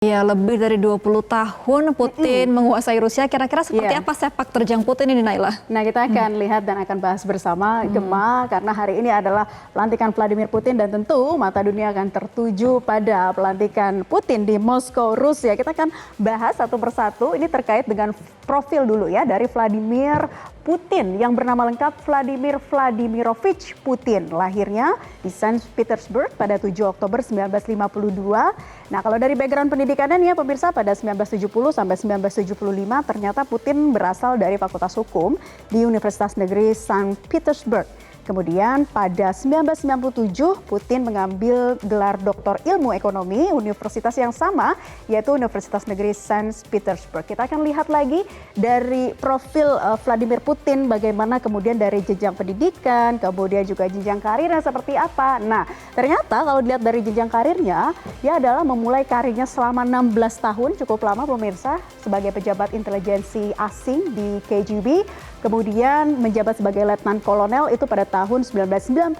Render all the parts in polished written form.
Ya, lebih dari 20 tahun Putin menguasai Rusia. Kira-kira seperti apa sepak terjang Putin ini, Naila? Nah, kita akan lihat dan akan bahas bersama Gemma, karena hari ini adalah pelantikan Vladimir Putin dan tentu mata dunia akan tertuju pada pelantikan Putin di Moskow, Rusia. Kita akan bahas satu persatu. Ini terkait dengan profil dulu ya dari Vladimir Putin yang bernama lengkap Vladimir Vladimirovich Putin. Lahirnya di Saint Petersburg pada 7 Oktober 1952. Nah, kalau dari background pendidikannya nih ya pemirsa, pada 1970 sampai 1975 ternyata Putin berasal dari Fakultas Hukum di Universitas Negeri Saint Petersburg. Kemudian pada 1997 Putin mengambil gelar doktor ilmu ekonomi universitas yang sama, yaitu Universitas Negeri Saint Petersburg. Kita akan lihat lagi dari profil Vladimir Putin, bagaimana kemudian dari jenjang pendidikan, kemudian juga jenjang karirnya seperti apa. Nah, ternyata kalau dilihat dari jenjang karirnya, dia adalah memulai karirnya selama 16 tahun, cukup lama pemirsa, sebagai pejabat intelijensi asing di KGB. Kemudian menjabat sebagai letnan kolonel itu pada tahun 1991.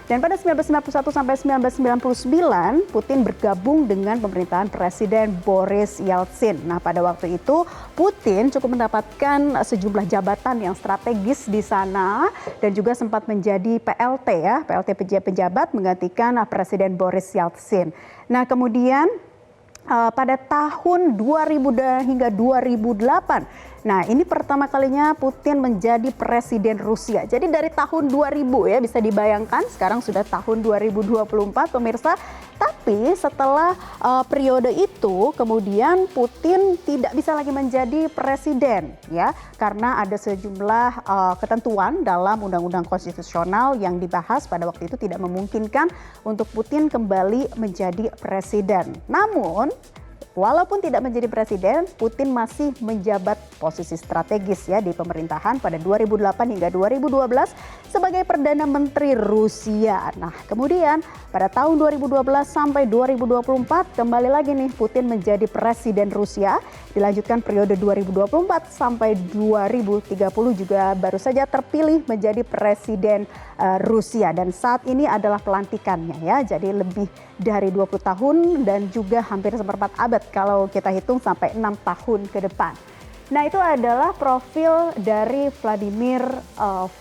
Dan pada 1991 sampai 1999, Putin bergabung dengan pemerintahan Presiden Boris Yeltsin. Nah, pada waktu itu Putin cukup mendapatkan sejumlah jabatan yang strategis di sana dan juga sempat menjadi PLT ya, PLT pejabat menggantikan Presiden Boris Yeltsin. Nah, kemudian pada tahun 2000 hingga 2008. Nah, ini pertama kalinya Putin menjadi presiden Rusia. Jadi dari tahun 2000 ya, bisa dibayangkan sekarang sudah tahun 2024 pemirsa. Tapi setelah periode itu kemudian Putin tidak bisa lagi menjadi presiden ya, karena ada sejumlah ketentuan dalam undang-undang konstitusional yang dibahas pada waktu itu tidak memungkinkan untuk Putin kembali menjadi presiden. Namun walaupun tidak menjadi presiden, Putin masih menjabat posisi strategis ya di pemerintahan pada 2008 hingga 2012 sebagai Perdana Menteri Rusia. Nah, kemudian pada tahun 2012 sampai 2024 kembali lagi nih Putin menjadi presiden Rusia. Dilanjutkan periode 2024 sampai 2030 juga baru saja terpilih menjadi presiden Rusia, dan saat ini adalah pelantikannya ya. Jadi lebih dari 20 tahun dan juga hampir seperempat abad kalau kita hitung sampai 6 tahun ke depan. Nah, itu adalah profil dari Vladimir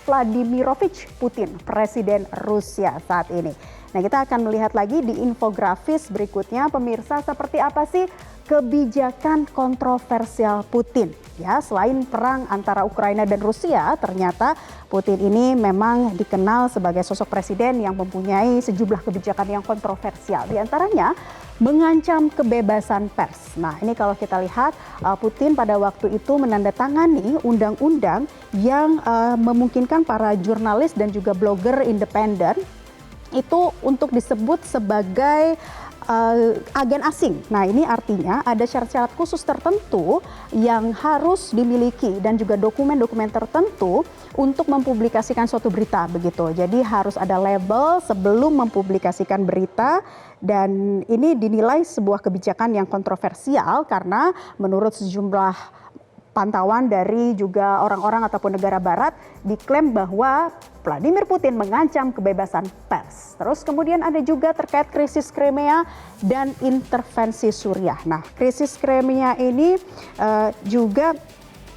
Vladimirovich Putin, Presiden Rusia saat ini. Nah, kita akan melihat lagi di infografis berikutnya pemirsa, seperti apa sih kebijakan kontroversial Putin. Ya, selain perang antara Ukraina dan Rusia, ternyata Putin ini memang dikenal sebagai sosok presiden yang mempunyai sejumlah kebijakan yang kontroversial. Di antaranya mengancam kebebasan pers. Nah, ini kalau kita lihat Putin pada waktu itu menandatangani undang-undang yang memungkinkan para jurnalis dan juga blogger independen itu untuk disebut sebagai agen asing. Nah, ini artinya ada syarat-syarat khusus tertentu yang harus dimiliki dan juga dokumen-dokumen tertentu untuk mempublikasikan suatu berita begitu. Jadi harus ada label sebelum mempublikasikan berita, dan ini dinilai sebuah kebijakan yang kontroversial karena menurut sejumlah pantauan dari juga orang-orang ataupun negara barat diklaim bahwa Vladimir Putin mengancam kebebasan pers. Terus kemudian ada juga terkait krisis Crimea dan intervensi Suriah. Nah, krisis Crimea ini juga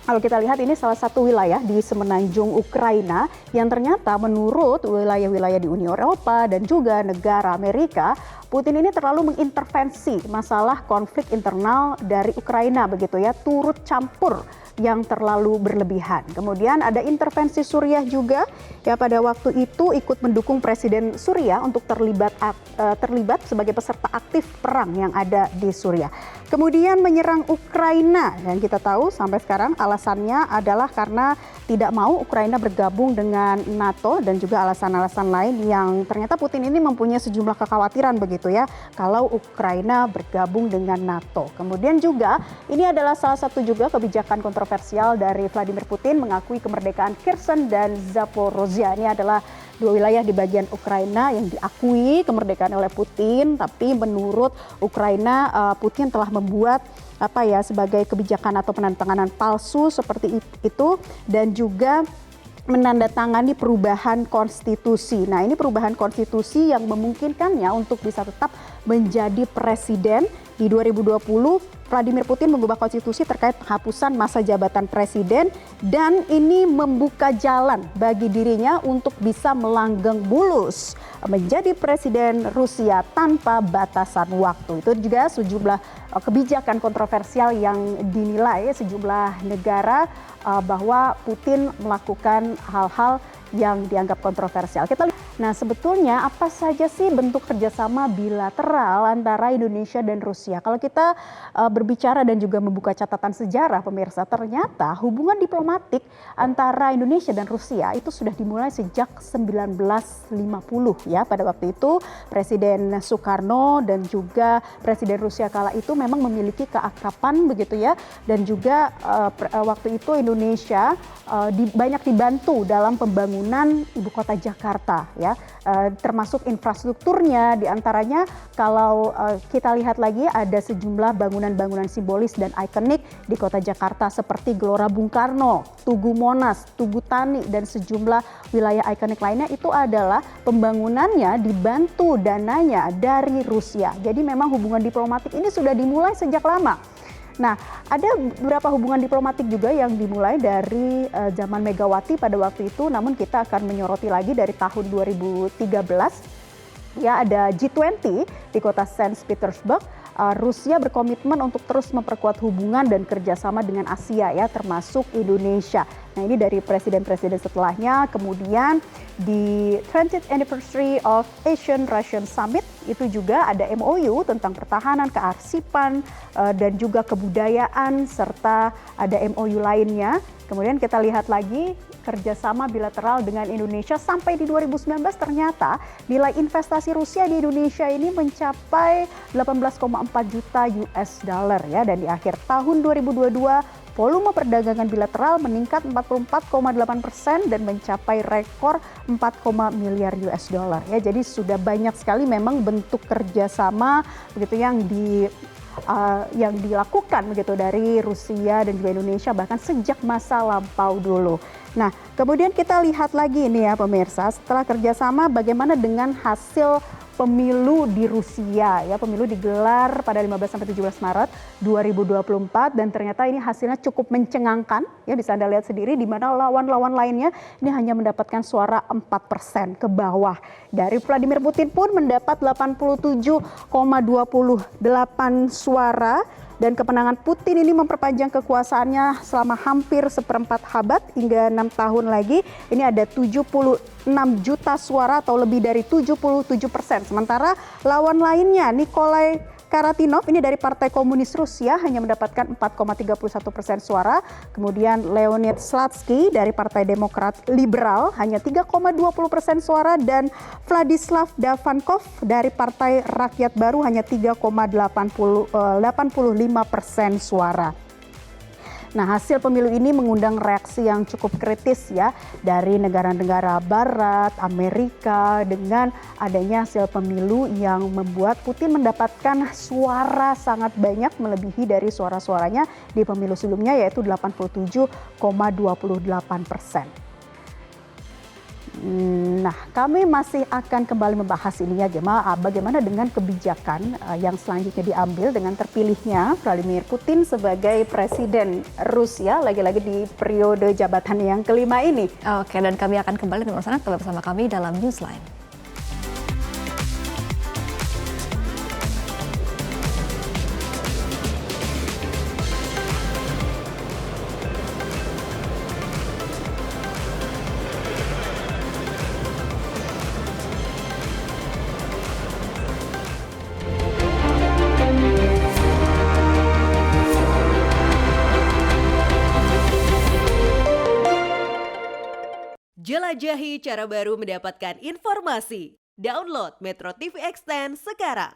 kalau kita lihat ini salah satu wilayah di semenanjung Ukraina yang ternyata menurut wilayah-wilayah di Uni Eropa dan juga negara Amerika, Putin ini terlalu mengintervensi masalah konflik internal dari Ukraina begitu ya, turut campur yang terlalu berlebihan. Kemudian ada intervensi Suriah juga ya, pada waktu itu ikut mendukung Presiden Suriah untuk terlibat sebagai peserta aktif perang yang ada di Suriah. Kemudian menyerang Ukraina, dan kita tahu sampai sekarang alasannya adalah karena tidak mau Ukraina bergabung dengan NATO dan juga alasan-alasan lain yang ternyata Putin ini mempunyai sejumlah kekhawatiran begitu ya kalau Ukraina bergabung dengan NATO. Kemudian juga ini adalah salah satu juga kebijakan kontroversial dari Vladimir Putin, mengakui kemerdekaan Kherson dan Zaporozhia. Ini adalah dua wilayah di bagian Ukraina yang diakui kemerdekaan oleh Putin, tapi menurut Ukraina Putin telah membuat sebagai kebijakan atau penandatanganan palsu seperti itu, dan juga menandatangani perubahan konstitusi. Nah, ini perubahan konstitusi yang memungkinkannya untuk bisa tetap menjadi presiden di 2020, Vladimir Putin mengubah konstitusi terkait penghapusan masa jabatan presiden dan ini membuka jalan bagi dirinya untuk bisa melanggeng mulus menjadi presiden Rusia tanpa batasan waktu. Itu juga sejumlah kebijakan kontroversial yang dinilai sejumlah negara bahwa Putin melakukan hal-hal yang dianggap kontroversial. Kita lihat, nah sebetulnya apa saja sih bentuk kerjasama bilateral antara Indonesia dan Rusia? Kalau kita berbicara dan juga membuka catatan sejarah, pemirsa, ternyata hubungan diplomatik antara Indonesia dan Rusia itu sudah dimulai sejak 1950 ya. Pada waktu itu Presiden Soekarno dan juga Presiden Rusia kala itu memang memiliki keakraban begitu ya, dan juga waktu itu Indonesia banyak dibantu dalam pembangunan ibu kota Jakarta ya, termasuk infrastrukturnya, diantaranya kalau kita lihat lagi ada sejumlah bangunan-bangunan simbolis dan ikonik di kota Jakarta seperti Gelora Bung Karno, Tugu Monas, Tugu Tani dan sejumlah wilayah ikonik lainnya itu adalah pembangunannya dibantu dananya dari Rusia. Jadi memang hubungan diplomatik ini sudah dimulai sejak lama. Nah, ada beberapa hubungan diplomatik juga yang dimulai dari zaman Megawati pada waktu itu, namun kita akan menyoroti lagi dari tahun 2013. Ya, ada G20 di kota Saint Petersburg. Rusia berkomitmen untuk terus memperkuat hubungan dan kerjasama dengan Asia ya, termasuk Indonesia. Nah, ini dari presiden-presiden setelahnya. Kemudian di 20th Anniversary of Asian-Russian Summit itu juga ada MOU tentang pertahanan, kearsipan, dan juga kebudayaan, serta ada MOU lainnya. Kemudian kita lihat lagi kerjasama bilateral dengan Indonesia sampai di 2019 ternyata nilai investasi Rusia di Indonesia ini mencapai 18,4 juta US dollar ya, dan di akhir tahun 2022 volume perdagangan bilateral meningkat 44,8% dan mencapai rekor 4, miliar US dollar ya. Jadi sudah banyak sekali memang bentuk kerjasama begitu yang dilakukan begitu dari Rusia dan juga Indonesia bahkan sejak masa lampau dulu. Nah, kemudian kita lihat lagi ini ya pemirsa, setelah kerjasama bagaimana dengan hasil pemilu di Rusia ya. Pemilu digelar pada 15-17 Maret 2024 dan ternyata ini hasilnya cukup mencengangkan ya, bisa Anda lihat sendiri di mana lawan-lawan lainnya ini hanya mendapatkan suara 4% ke bawah. Dari Vladimir Putin pun mendapat 87,28 suara. Dan kemenangan Putin ini memperpanjang kekuasaannya selama hampir seperempat abad hingga 6 tahun lagi. Ini ada 76 juta suara atau lebih dari 77%. Sementara lawan lainnya Nikolai Karatinov ini dari Partai Komunis Rusia hanya mendapatkan 4,31% suara. Kemudian Leonid Slutsky dari Partai Demokrat Liberal hanya 3,20% suara dan Vladislav Davankov dari Partai Rakyat Baru hanya 3,85% suara. Nah, hasil pemilu ini mengundang reaksi yang cukup kritis ya dari negara-negara Barat, Amerika dengan adanya hasil pemilu yang membuat Putin mendapatkan suara sangat banyak melebihi dari suara-suaranya di pemilu sebelumnya yaitu 87,28%. Nah, kami masih akan kembali membahas ini ya jemaah, bagaimana dengan kebijakan yang selanjutnya diambil dengan terpilihnya Vladimir Putin sebagai presiden Rusia lagi-lagi di periode jabatan yang kelima ini. Oke, dan kami akan kembali tetap bersama kami dalam Newsline. Jelajahi cara baru mendapatkan informasi. Download Metro TV Extend sekarang.